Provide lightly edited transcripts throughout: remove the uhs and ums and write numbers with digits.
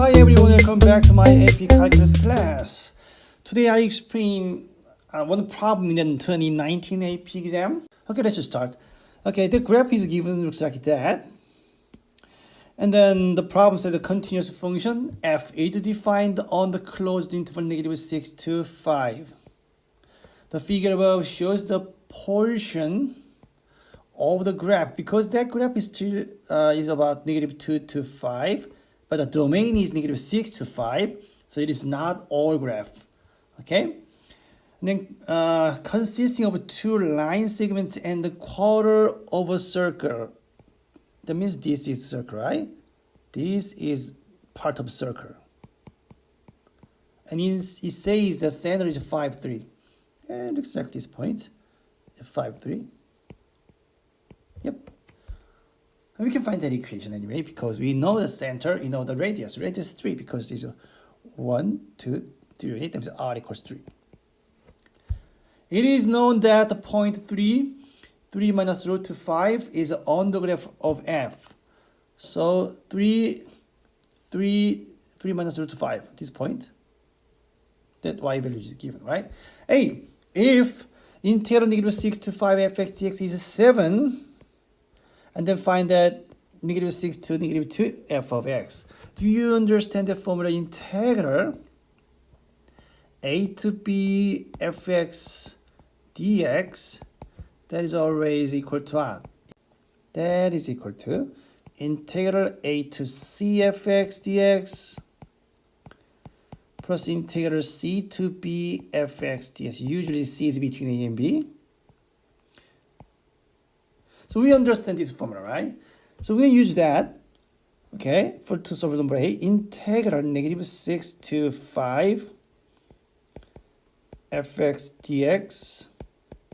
Hi everyone, welcome back to my AP Calculus class. Today I explain one problem in the 2019 AP exam. Okay, let's just start. Okay, the graph is given, looks like that. And then the problem says the continuous function f is defined on the closed interval -6 to 5. The figure above shows the portion of the graph, because that graph is still is about -2 to 5, but the domain is -6 to 5, so it is not all graph. Okay, and then consisting of two line segments and the quarter of a circle. That means this is circle, right? This is part of circle, and it says the center is 5, 3. And it looks like this point, 5, 3. Yep. And we can find that equation anyway, because we know the center, you know the radius. Radius 3, because it's 1, 2, 3. That means r equals 3. It is known that the point 3 minus root to 5 is on the graph of f. So 3 minus root to 5, this point, that y value is given, right? A, if integral -6 to 5 fx dx is 7, and then find that -6 to -2 f of x. Do you understand the formula? Integral a to b fx dx, that is always equal to what? That is equal to integral a to c fx dx plus integral c to b fx dx. Usually c is between a and b. So we understand this formula, right? So we're going to use that, okay, to solve number A. Integral -6 to 5 fx dx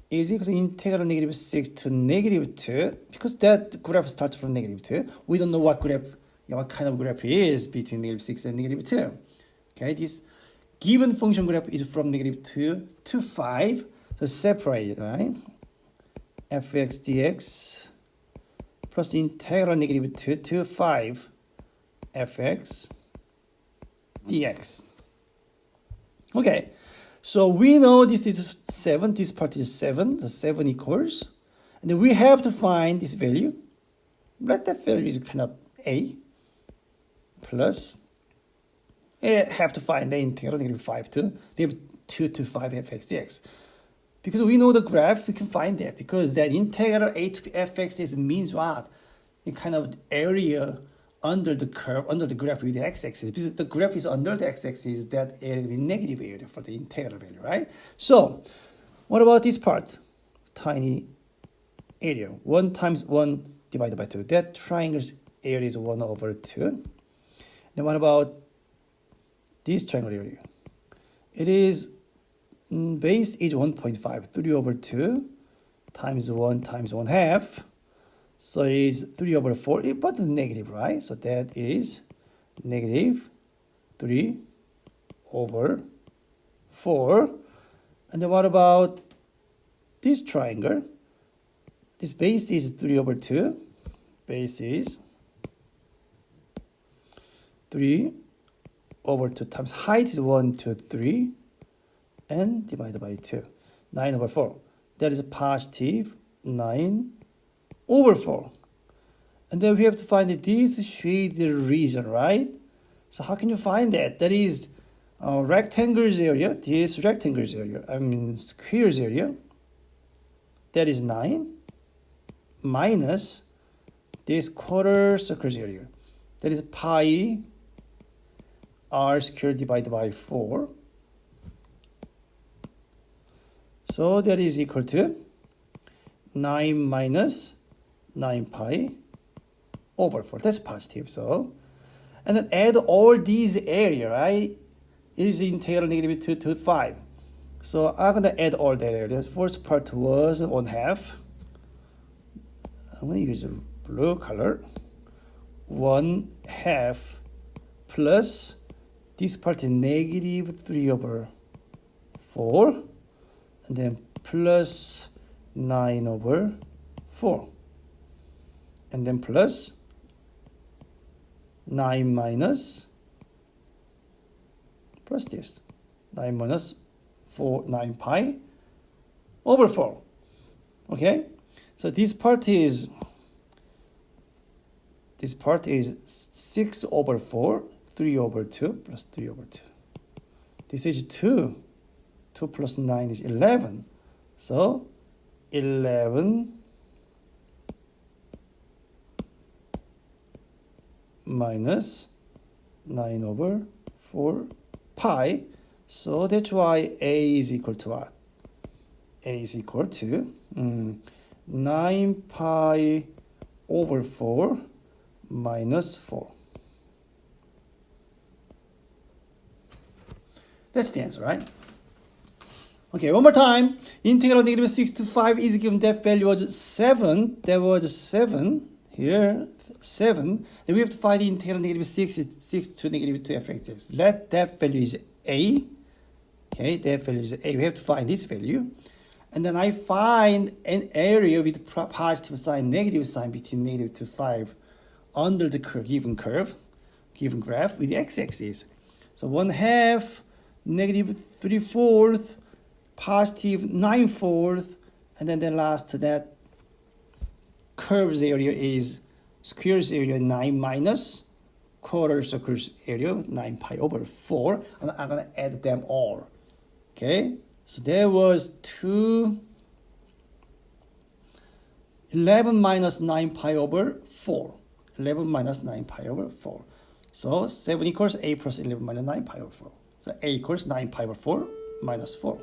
is equal to integral -6 to -2, because that graph starts from -2. We don't know what graph, what kind of graph is between -6 and -2. Okay, this given function graph is from -2 to 5, so separate it, right? fx dx plus integral -2 to 5 fx dx. Okay, so we know this is 7, this part is 7, the 7 equals, and then we have to find this value. Let that value is kind of a plus, have to find the integral -5 to -2 to 5 fx dx. Because we know the graph, we can find that, because that integral a to fx dx means what? The kind of area under the curve, under the graph with the x-axis. Because the graph is under the x-axis, that area will be negative area for the integral value, right? So, what about this part? Tiny area. 1 times 1 divided by 2. That triangle's area is 1 over 2. Then what about this triangle area? It is base is 1.5, 3 over 2 times 1 times 1/2. So it's 3 over 4, but negative, right? So that is -3 over 4. And then what about this triangle? This base is 3 over 2. Base is 3 over 2 times height is 1, 2, 3. And divided by 2. 9 over 4. That is a positive 9 over 4. And then we have to find this shaded region, right? So how can you find that? That is rectangle's area. This rectangle's area, I mean square's area. That is 9 minus this quarter circle's area. That is pi r squared divided by 4. So that is equal to 9 minus 9 pi over 4. That's positive. So, and then add all these area, right? It is integral -2 to 5. So I'm going to add all that area. The first part was 1/2. I'm going to use a blue color. 1/2 plus this part is -3 over 4. And then plus 9 over 4. And then plus 9 minus plus this 9 minus 9 pi over 4. Okay, so this part is 6 over 4, 3 over 2 plus 3 over 2. This is 2. 2 plus 9 is 11. So 11 minus 9 over 4 pi. So that's why A is equal to what? A is equal to 9 pi over 4 minus 4. That's the answer, right? Okay, one more time. Integral of negative 6 to 5 is given that value was 7. That was 7. Here, 7. Then we have to find the integral of negative 6 is 6 to negative 2 fx. Let that value is A. Okay, that value is A. We have to find this value. And then I find an area with positive sign, negative sign between negative to 5 under the given graph with the x-axis. So 1/2, negative 3/4, positive 9/4, and then the last to that curve's area is square's area 9 minus quarter circle's area 9 pi over 4. And I'm gonna add them all. Okay, so there was 11 minus 9 pi over 4. 11 minus 9 pi over 4. So 7 equals A plus 11 minus 9 pi over 4. So A equals 9 pi over 4 minus 4.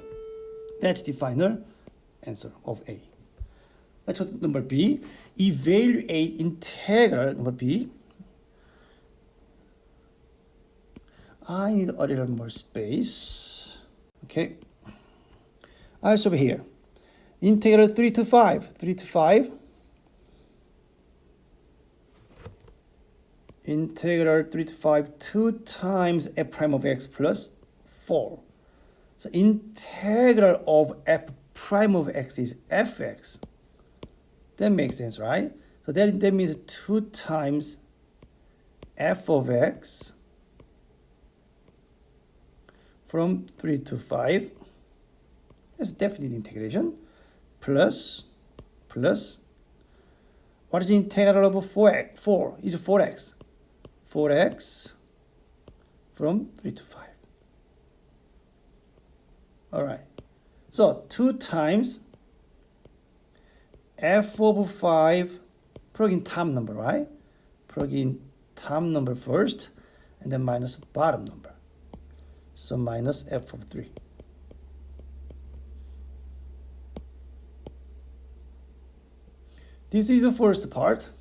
That's the final answer of A. Let's go to number B. Evaluate integral, number B. I need a little more space. Okay. I'll solve here. Integral 3 to 5. 3 to 5. Integral 3 to 5, 2 times f prime of x plus 4. So integral of f prime of x is fx. That makes sense, right? So that means 2 times f of x from 3 to 5. That's definite integration. Plus. What is the integral of 4x? 4 is 4x. 4x from 3 to 5. All right. So 2 times f of 5, plug in top number, right? Plug in top number first, and then minus bottom number. So minus f of 3. This is the first part.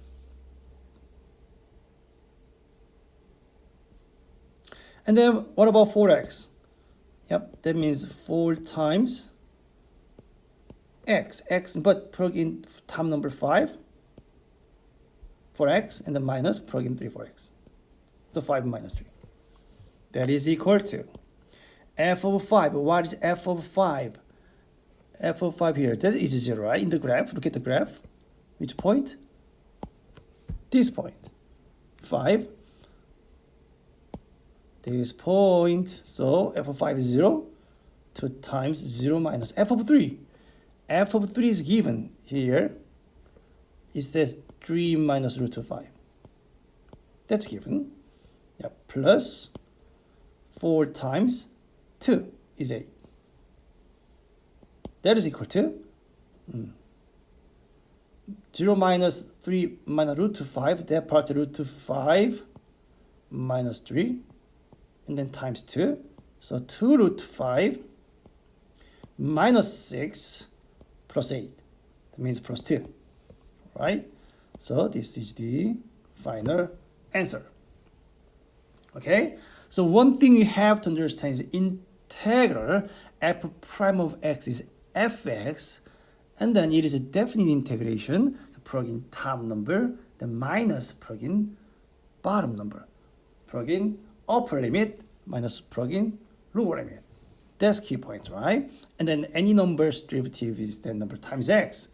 And then what about 4x? Yep, that means 4 times x, but plug in top number 5 for x, and then minus, plug in 3 for x. So 5 minus 3. That is equal to f of 5. What is f of 5? F of 5 here, that is 0, right? In the graph, look at the graph. Which point? This point. 5. This point. So f of 5 is 0. 2 times 0 minus f of 3. F of 3 is given here. It says 3 minus root of 5. That's given. Yeah, plus 4 times 2 is 8. That is equal to 0 minus 3 minus root of 5. That part root of 5 minus 3. And then times 2. So 2 root 5 minus 6 plus 8. That means plus 2. Right? So this is the final answer. Okay? So one thing you have to understand is integral f prime of x is fx. And then it is a definite integration. So plug in top number, then minus plug in bottom number. Plug in upper limit minus plug in lower limit. That's key point, right? And then any number's derivative is that number times x.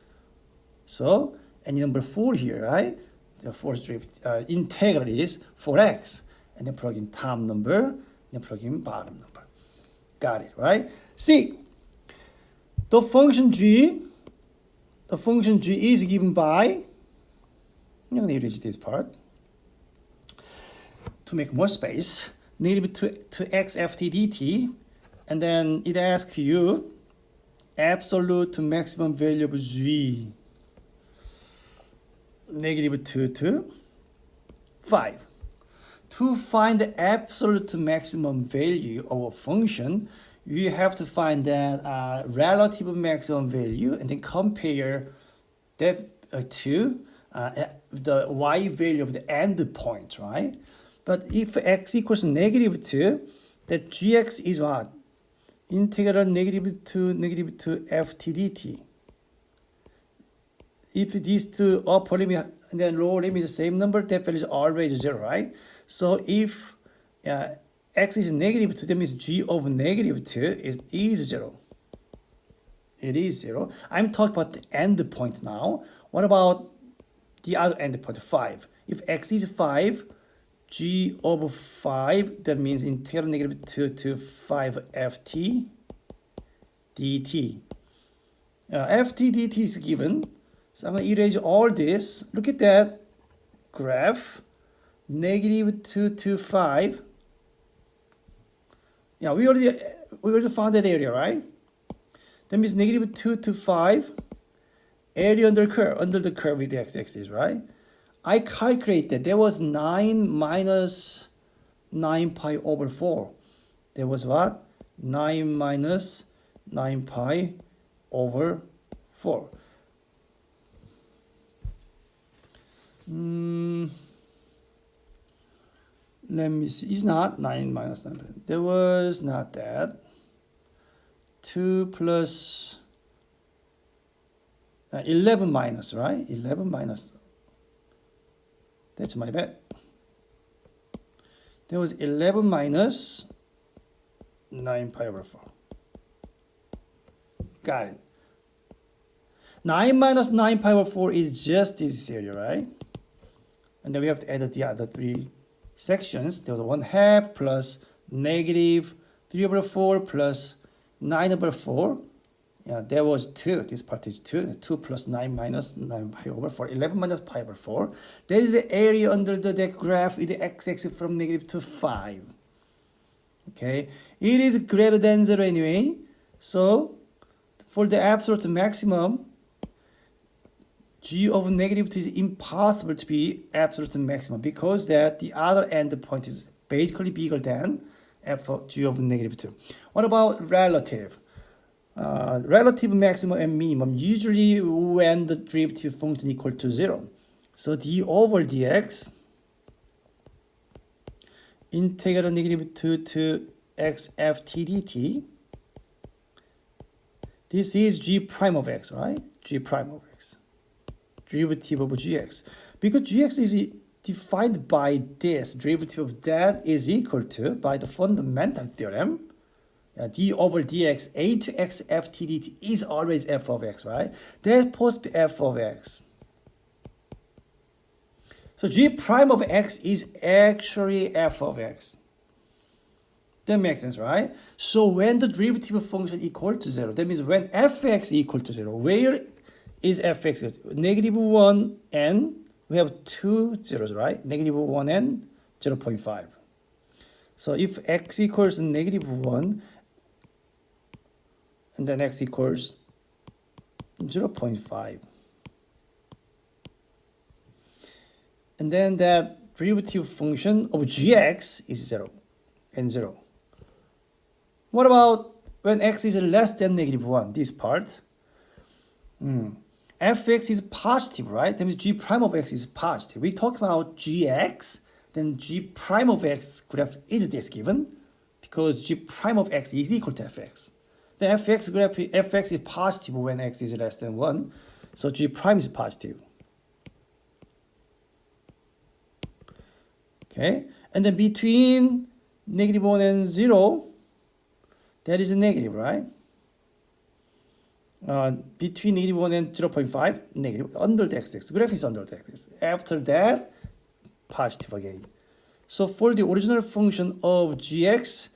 So any number 4 here, right? The fourth derivative integral is 4x. And then plug in top number, then plug in bottom number. Got it, right? C. The function g is given by, I'm going to erase this part to make more space, negative to x ft dt, and then it asks you absolute maximum value of g, negative 2 to 5. To find the absolute maximum value of a function, you have to find that relative maximum value and then compare that to the y value of the end point, right? But if x equals negative 2, that gx is what? Integral negative 2 ft dt. If these two upper limit and then lower limit is the same number, that value is always 0, right? So if x is negative 2, that means g of negative 2 is 0. It is 0. I'm talking about the end point now. What about the other end point, 5? If x is 5, g over 5, that means integral negative 2 to 5 ft dt. Ft dt is given. So I'm going to erase all this. Look at that graph. Negative 2 to 5. Yeah, we already found that area, right? That means negative 2 to 5. Area under the curve with the x-axis, right? I calculate that there was 9 minus 9 pi over 4. There was what? 9 minus 9 pi over 4. Let me see. It's not 9 minus 9. There was not that. 2 plus 11 minus, right? 11 minus. That's my bad. There was 11 minus 9 pi over 4. Got it. 9 minus 9 pi over 4 is just this area, right? And then we have to add the other three sections. There was 1/2 plus negative 3 over 4 plus 9 over 4. Yeah, there was 2. This part is 2. 2 plus 9 minus 9 pi over 4. 11 minus pi over 4. That is the area under that graph with the x-axis from negative to 5. Okay. It is greater than 0 anyway. So, for the absolute maximum, g of negative 2 is impossible to be absolute maximum because that the other end point is basically bigger than f of g of negative 2. What about relative? Relative maximum and minimum usually when the derivative function equal to 0. So d over dx integral negative 2 to x ft dt. This is g prime of x, right? G prime of x. Derivative of gx. Because gx is defined by this, derivative of that is equal to, by the fundamental theorem, d over dx, a to x ft dt is always f of x, right? That's supposed to be f of x. So g prime of x is actually f of x. That makes sense, right? So when the derivative function equal to 0, that means when fx equal to 0, where is fx? Negative 1 and we have two zeros, right? Negative 1 and 0.5. So if x equals negative 1 and then x equals 0.5. And then that derivative function of gx is 0 and 0. What about when x is less than negative 1, this part? Fx is positive, right? That means g prime of x is positive. We talk about gx, then g prime of x graph is this given because g prime of x is equal to fx. The fx graph, fx is positive when x is less than 1, so g prime is positive. Okay, and then between negative 1 and 0, that is a negative, right? Between negative 1 and 0.5, negative, under the x-axis. Graph is under the x-axis. After that, positive again. So for the original function of gx,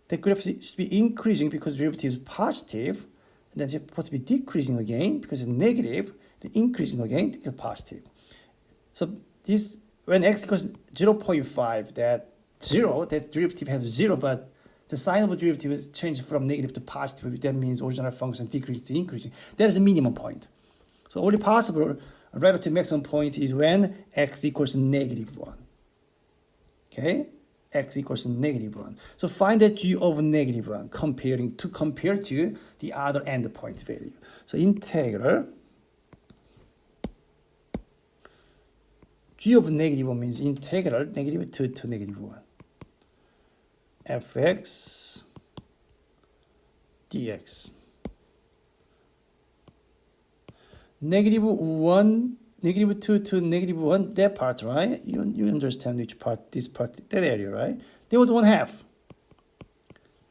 the graph should be increasing because derivative is positive, and then it's supposed to be decreasing again because it's negative, then increasing again to get positive. So this, when x equals 0.5, that derivative has 0, but the sign of a derivative is changed from negative to positive. That means original function decreasing to increasing. That is a minimum point. So only possible relative maximum point is when x equals negative 1. Okay? X equals negative 1. So find that g of negative 1 compare to the other endpoint value. So integral g of negative 1 means integral negative 2 to negative 1. fx dx. Negative 1, negative 2 to negative 1, that part, right? You understand which part, this part, that area, right? There was 1/2.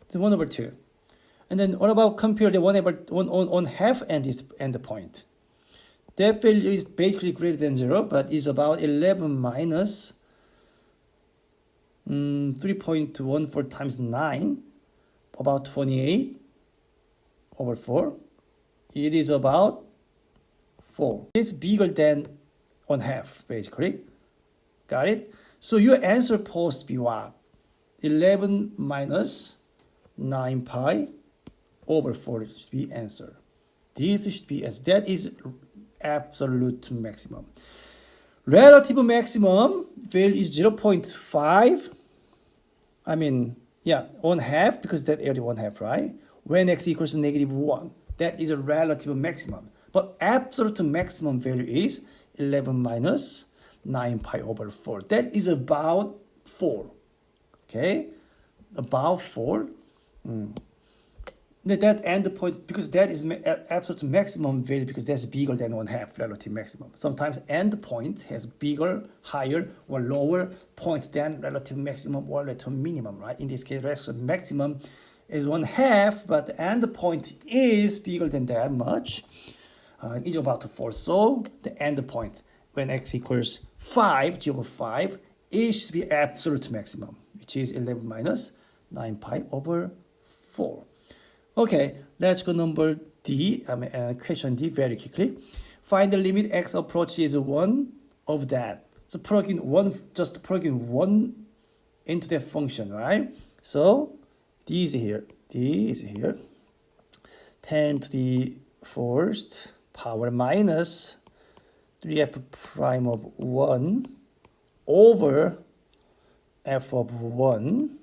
The 1/2. And then what about compare the 1/2 and this end point? That value is basically greater than 0, but is about 11 minus 3.14 times 9, about 28/4. It is about 4. It's bigger than 1/2, basically. Got it? So your answer supposed to be what? 11 minus 9 pi over 4 should be answer. This should be answer. That is absolute maximum. Relative maximum value is 0.5. I mean, yeah, 1/2 because that area 1/2, right? When x equals negative 1, that is a relative maximum. But absolute maximum value is 11 minus 9 pi over 4. That is about 4. Okay? About 4. That end point, because that is absolute maximum value because that's bigger than 1/2 relative maximum. Sometimes end point has bigger, higher, or lower point than relative maximum or relative minimum, right? In this case, relative maximum is 1/2, but the end point is bigger than that much. It's about 4. So the end point when x equals 5, g over 5, it should be absolute maximum, which is 11 minus 9 pi over 4. Okay, let's go number D, question D very quickly. Find the limit x approaches 1 of that. So plug in 1 into that function, right? So D is here. 10 to the 4th power minus 3f prime of 1 over f of 1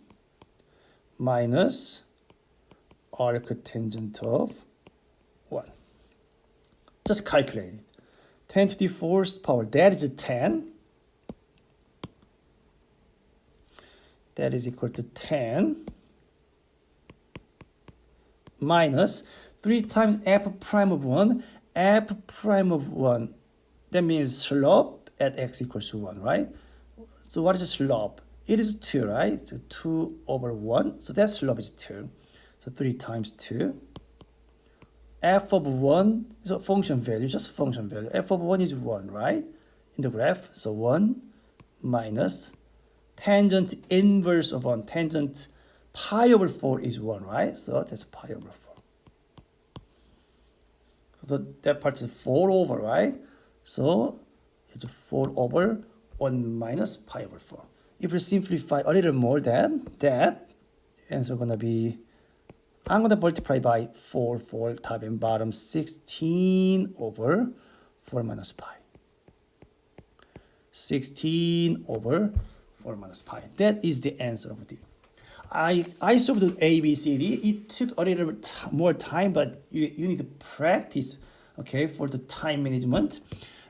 minus arctangent of 1. Just calculate it. 10 to the 4th power, that is 10. That is equal to 10 minus 3 times f prime of 1. F prime of 1, that means slope at x equals to 1, right? So what is the slope? It is 2, right? So 2 over 1. So that slope is 2. So 3 times 2. F of 1 is a function value, just function value. F of 1 is 1, right? In the graph. So 1 minus tangent inverse of 1. Tangent pi over 4 is 1, right? So that's pi over 4. So that part is 4 over, right? So it's 4 over 1 minus pi over 4. If we simplify a little more than that, answer gonna be, I'm gonna multiply by 4 top and bottom, 16 over 4 minus pi. 16 over 4 minus pi. That is the answer of D. I solved A, B, C, D. It took a little bit more time, but you need to practice, okay, for the time management.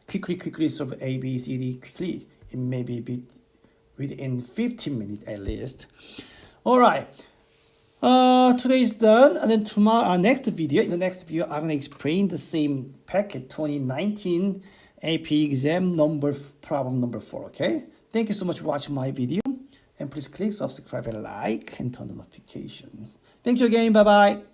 Quickly solve A, B, C, D quickly. It may be within 15 minutes at least. All right. Today is done, and then tomorrow, in the next video, I'm gonna explain the same packet 2019 AP exam problem number 4. Okay. Thank you so much for watching my video. And please click subscribe and like and turn on notification. Thank you again. Bye-bye.